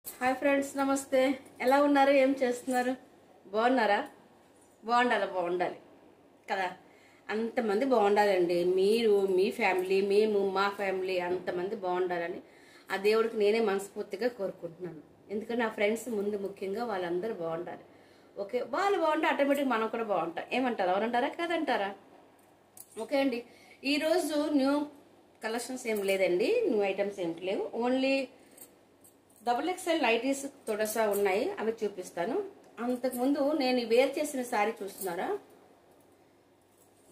Hi friends, నమస్తే. ఎలా ఉన్నారు? ఏం చేస్తున్నారు? బాగున్నారా? బాగుండాలి కదా. అంతమంది బాగుండాలండి. మీరు, మీ ఫ్యామిలీ, మేము, మా ఫ్యామిలీ అంతమంది బాగుండాలని ఆ దేవుడికి నేనే మనస్ఫూర్తిగా కోరుకుంటున్నాను. ఎందుకంటే నా ఫ్రెండ్స్ ముందు ముఖ్యంగా వాళ్ళందరూ బాగుండాలి. ఓకే, వాళ్ళు బాగుంటే ఆటోమేటిక్ మనం కూడా బాగుంటాం. ఏమంటారు? ఎవరంటారా కాదంటారా? ఓకే అండి, ఈరోజు న్యూ కలెక్షన్స్ ఏం లేదండి, న్యూ ఐటమ్స్ ఏం లేవు. ఓన్లీ XXL నైటీస్ తొడసా ఉన్నాయి, అవి చూపిస్తాను. అంతకుముందు నేను వేర్ చేసిన శారీ చూస్తున్నారా?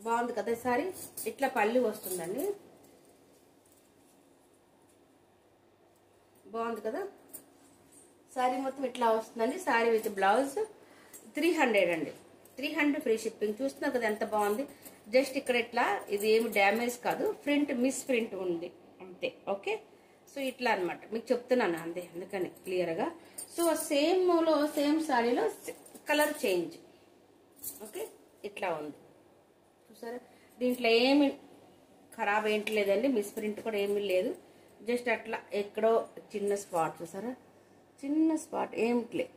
బాగుంది కదా. శారీ ఇట్లా పల్లి వస్తుందండి, బాగుంది కదా. శారీ మొత్తం ఇట్లా వస్తుందండి. శారీ విత్ బ్లౌజ్ 300 అండి. 300 ఫ్రీ షిప్పింగ్. చూస్తున్నారు కదా ఎంత బాగుంది. జస్ట్ ఇక్కడ ఇట్లా, ఇది ఏమి డ్యామేజ్ కాదు, ప్రింట్ మిస్ ప్రింట్ ఉంది అంతే. ఓకే, సో ఇట్లా అనమాట, మీకు చెప్తున్నాను అంతే, అందుకని క్లియర్గా. సో సేమ్ శారీలో కలర్ చేంజ్. ఓకే, ఇట్లా ఉంది చూసారా. దీంట్లో ఏమి ఖరాబ్ ఏంటి లేదండి, మిస్ ప్రింట్ కూడా ఏమీ లేదు. జస్ట్ అట్లా ఎక్కడో చిన్న స్పాట్ చూసారా, చిన్న స్పాట్ ఏమిటి లేదు.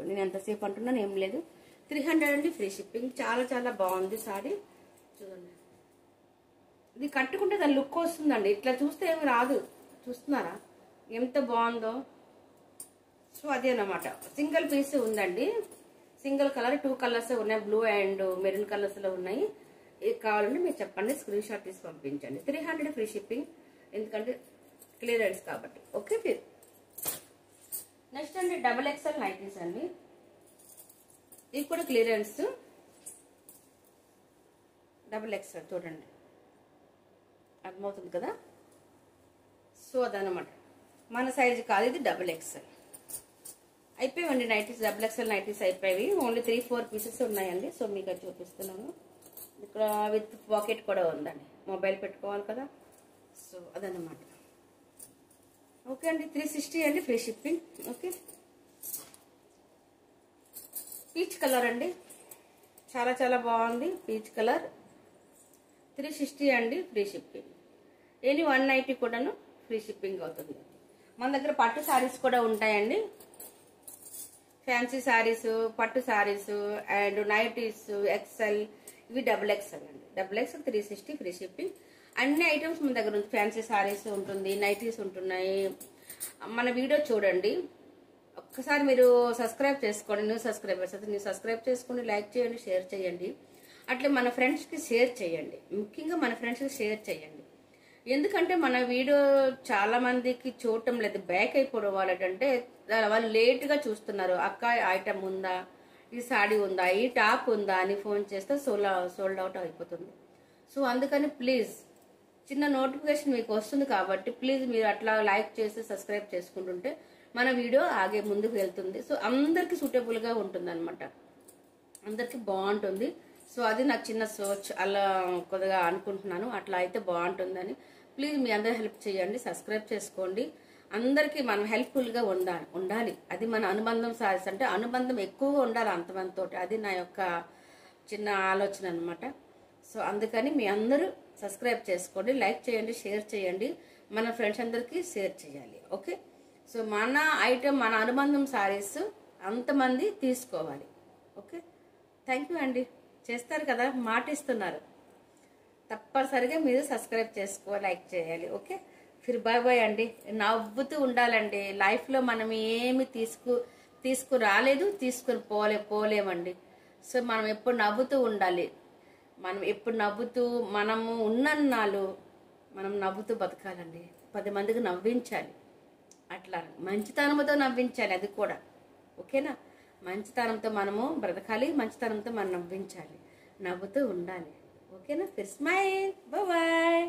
నేను ఎంతసేపు అంటున్నాను, ఏం లేదు. 300 అండి, ఫ్రీ షిప్పింగ్. చాలా చాలా బాగుంది సారీ. చూడండి, ఇది కట్టుకుంటే దాని లుక్ వస్తుందండి. ఇట్లా చూస్తే ఏమి రాదు. చూస్తున్నారా ఎంత బాగుందో? సో అదే అన్నమాట. సింగిల్ పీస్ ఉందండి, సింగిల్ కలర్. 2 కలర్స్ ఉన్నాయి, బ్లూ అండ్ మెరూన్ కలర్స్ లో ఉన్నాయి. ఇది కావాలంటే మీరు చెప్పండి, స్క్రీన్ షాట్ తీసి పంపించండి. 300 ఫ్రీ షిప్పింగ్, ఎందుకంటే క్లియరెన్స్ కాబట్టి. ఓకే, నెక్స్ట్ అండి XXL నైటీస్ అండి. ఇది కూడా క్లియరెన్స్. XXL చూడండి, అర్థమవుతుంది కదా. సో అదనమాట, మన సైజు కాదు ఇది. XXL అయిపోయాయండి నైటీస్. XXL నైటీస్ అయిపోయాయి. ఓన్లీ 3-4 పీసెస్ ఉన్నాయండి. సో మీకు అది చూపిస్తున్నాను. ఇక్కడ విత్ పాకెట్ కూడా ఉందండి, మొబైల్ పెట్టుకోవాలి కదా. సో అదనమాట. ఓకే అండి, 360 అండి, free shipping. Okay, peach colour అండి, చాలా చాలా బాగుంది. పీచ్ కలర్ 360 అండి, ఫ్రీ షిప్పింగ్. ఎనీ 190 కూడాను ఫ్రీ షిప్పింగ్ అవుతుంది. మన దగ్గర పట్టు శారీస్ కూడా ఉంటాయండి, ఫ్యాన్సీ శారీస్, పట్టు శారీస్ అండ్ నైటీస్ XL. ఇవి XXL అండి. XXL 360 free shipping. అన్ని ఐటమ్స్ మన దగ్గర ఉంది. ఫ్యాన్సీ శారీస్ ఉంటుంది, నైటీస్ ఉంటున్నాయి. మన వీడియో చూడండి, ఒక్కసారి మీరు సబ్స్క్రైబ్ చేసుకోండి. న్యూ సబ్స్క్రైబర్స్ అయితే మీరు సబ్స్క్రైబ్ చేసుకోండి, లైక్ చేయండి, షేర్ చేయండి. అట్లా మన ఫ్రెండ్స్కి షేర్ చేయండి. ముఖ్యంగా మన ఫ్రెండ్స్కి షేర్ చేయండి. ఎందుకంటే మన వీడియో చాలా మందికి చూడటం లేదు, బ్యాక్ అయిపోవడం. వాళ్ళంటే వాళ్ళు లేట్గా చూస్తున్నారు. అక్క ఐటమ్ ఉందా, ఈ సాడీ ఉందా, ఈ టాప్ ఉందా అని ఫోన్ చేస్తే సోల్డ్ అవుట్ అయిపోతుంది. సో అందుకని ప్లీజ్, చిన్న నోటిఫికేషన్ మీకు వస్తుంది కాబట్టి ప్లీజ్ మీరు అట్లా లైక్ చేసి సబ్స్క్రైబ్ చేసుకుంటుంటే మన వీడియో ఆగే ముందుకు వెళ్తుంది. సో అందరికి సూటబుల్గా ఉంటుంది అనమాట, అందరికి బాగుంటుంది. సో అది నాకు చిన్న సోచ్, అలా కొద్దిగా అనుకుంటున్నాను. అట్లా అయితే బాగుంటుందని ప్లీజ్ మీ అందరూ హెల్ప్ చేయండి, సబ్స్క్రైబ్ చేసుకోండి. అందరికీ మనం హెల్ప్ఫుల్గా ఉండాలి. అది మన అనుబంధం సారీస్ అంటే అనుబంధం ఎక్కువగా ఉండాలి అంతమందితో. అది నా యొక్క చిన్న ఆలోచన అనమాట. సో అందుకని మీ అందరూ సబ్స్క్రైబ్ చేసుకోండి, లైక్ చేయండి, షేర్ చేయండి. మన ఫ్రెండ్స్ అందరికీ షేర్ చేయాలి. ఓకే, సో మన ఐటమ్, మన అనుబంధం సారీస్ అంతమంది తీసుకోవాలి. ఓకే, థ్యాంక్ యూ అండి. చేస్తారు కదా, మాట ఇస్తున్నారు. తప్పనిసరిగా మీరు సబ్స్క్రైబ్ చేసుకో, లైక్ చేయాలి. ఓకే, ఫిర్ బాయ్ బాయ్ అండి. నవ్వుతూ ఉండాలండి. లైఫ్లో మనం ఏమి తీసుకురాలేదు, తీసుకుని పోలేమండి. సో మనం ఎప్పుడు నవ్వుతూ ఉండాలి. మనం ఎప్పుడు నవ్వుతూ, మనము ఉన్నన్నాళ్ళు మనం నవ్వుతూ బతకాలండి. 10 మందికి నవ్వించాలి. అట్లా మంచితనంతో నవ్వించాలి, అది కూడా. ఓకేనా, మంచితనంతో మనము బ్రతకాలి, మంచితనంతో మనం నవ్వించాలి, నవ్వుతూ ఉండాలి. ఓకేనా, ఫిర్ స్మైల్, బాయ్.